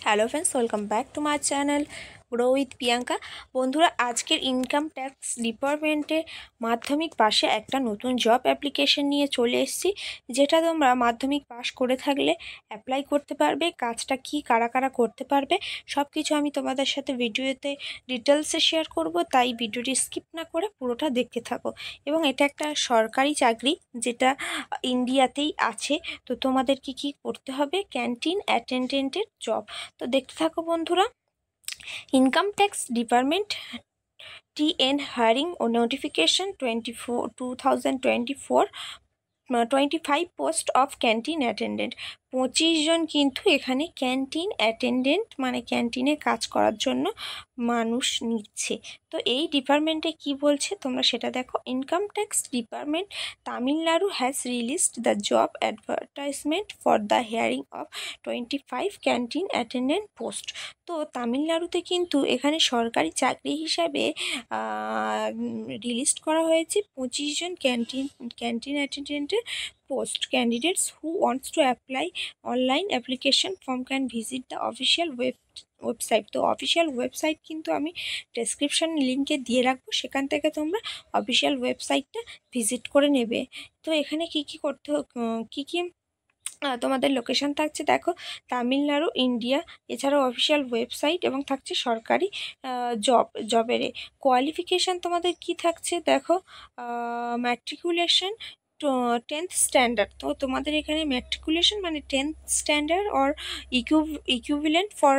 Hello friends, welcome back to my channel grow with Priyanka. বন্ধুরা, আজকের income tax ডিপার্টমেন্টে মাধ্যমিক পাশে একটা নতুন জব অ্যাপ্লিকেশন নিয়ে চলে এসেছি, যেটা তোমরা মাধ্যমিক পাস করে থাকলে অ্যাপ্লাই করতে পারবে। কাজটা কি, কারা কারা করতে পারবে, সব কিছু আমি তোমাদের সাথে ভিডিওতে ডিটেলসে শেয়ার করব, তাই ভিডিওটি স্কিপ না করে পুরোটা দেখতে থাকো। এবং এটা একটা সরকারি চাকরি, যেটা ইন্ডিয়াতেই আছে। তো তোমাদের কি করতে হবে, ক্যান্টিন অ্যাটেন্ডেন্টের জব। তো দেখতে থাকো বন্ধুরা। Income tax department TN hiring ও notification 2024 25 post of canteen attendant. 25 জন কিন্তু এখানে ক্যান্টিন অ্যাটেন্ডেন্ট মানে ক্যান্টিনে কাজ করার জন্য মানুষ নিচ্ছে। তো এই ডিপার্টমেন্টে কি বলছে তোমরা সেটা দেখো। Income tax department Tamil Nadu has released the job advertisement for the hearing of 25 canteen attendant post. তো তামিলনাড়ুতে কিন্তু এখানে সরকারি চাকরি হিসাবে রিলিজ করা হয়েছে 25 জন ক্যান্টিন অ্যাটেন্ডেন্টের post. Candidates who wants to apply online application form can visit the official website. তো অফিসিয়াল ওয়েবসাইট কিন্তু আমি ডেসক্রিপশন লিঙ্কে দিয়ে রাখবো, সেখান থেকে তোমরা অফিসিয়াল ওয়েবসাইটটা ভিজিট করে নেবে। তো এখানে কি করতে কি তোমাদের লোকেশন থাকছে দেখো, তামিলনাড়ু, ইন্ডিয়া। এছাড়াও অফিসিয়াল ওয়েবসাইট এবং থাকছে সরকারি জবের কোয়ালিফিকেশান তোমাদের কি থাকছে দেখো। Matriculation 10th standard. তো তোমাদের এখানে ম্যাট্রিকুলেশন মানে 10th standard or equivalent for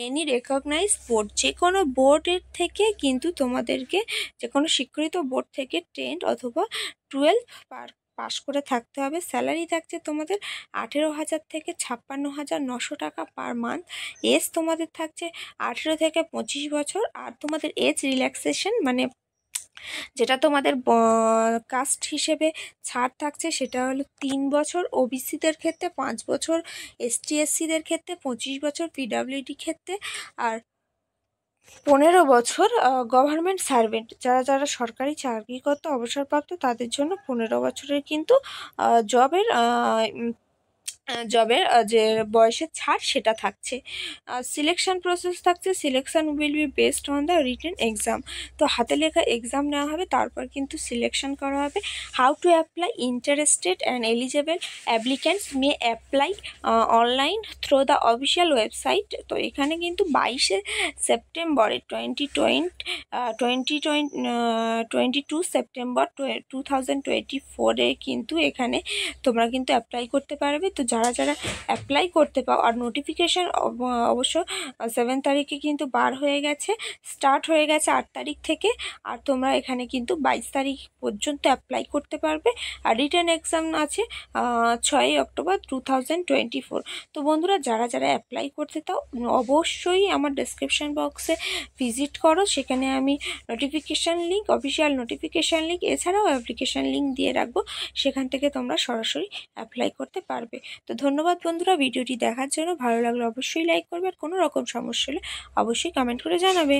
any recognise board. যে কোনো বোর্ডের থেকে কিন্তু তোমাদেরকে, যে কোনো স্বীকৃত বোর্ড থেকে 10 অথবা 12 পাস করে থাকতে হবে। স্যালারি থাকছে তোমাদের 18,000 থেকে 56,900 টাকা পার মান্থ। এজ তোমাদের থাকছে 18 থেকে 25 বছর। আর তোমাদের এজ রিল্যাক্সেশন মানে যেটা তোমাদের কাস্ট হিসেবে ছাড় থাকছে সেটা হলো 3 বছর, ওবিসিদের ক্ষেত্রে 5 বছর, ST/SC-দের ক্ষেত্রে 25 বছর, PWD ক্ষেত্রে আর 15 বছর। গভর্নমেন্ট সার্ভেন্ট যারা সরকারি চাকরিরত অবসরপ্রাপ্ত তাদের জন্য 15 বছরের কিন্তু জবের যে বয়সের ছাড় সেটা থাকছে। সিলেকশন প্রসেস থাকছে, selection will be based on the written exam. তো হাতে লেখা এক্সাম নেওয়া হবে, তারপর কিন্তু সিলেকশন করা হবে। How to apply, interested and eligible applicants may apply online through the official website. তো এখানে কিন্তু 22 সেপ্টেম্বরে 22 সেপ্টেম্বর 2024 কিন্তু এখানে তোমরা কিন্তু অ্যাপ্লাই করতে পারবে। তো যারা অ্যাপ্লাই করতে পাও, আর নোটিফিকেশান অবশ্য 7 তারিখে কিন্তু বার হয়ে গেছে, স্টার্ট হয়ে গেছে 8 তারিখ থেকে। আর তোমরা এখানে কিন্তু 22 তারিখ পর্যন্ত অ্যাপ্লাই করতে পারবে। আর রিটেন এক্সাম আছে 6 অক্টোবর 2024। তো বন্ধুরা, যারা অ্যাপ্লাই করতে চাও অবশ্যই আমার ডেসক্রিপশান বক্সে ভিজিট করো, সেখানে আমি notification link, official notification link এছাড়াও অ্যাপ্লিকেশান লিঙ্ক দিয়ে রাখবো, সেখান থেকে তোমরা সরাসরি অ্যাপ্লাই করতে পারবে। তো ধন্যবাদ বন্ধুরা ভিডিওটি দেখার জন্য। ভালো লাগলে অবশ্যই লাইক করবে, আর কোনো রকম সমস্যা হলে অবশ্যই কমেন্ট করে জানাবে।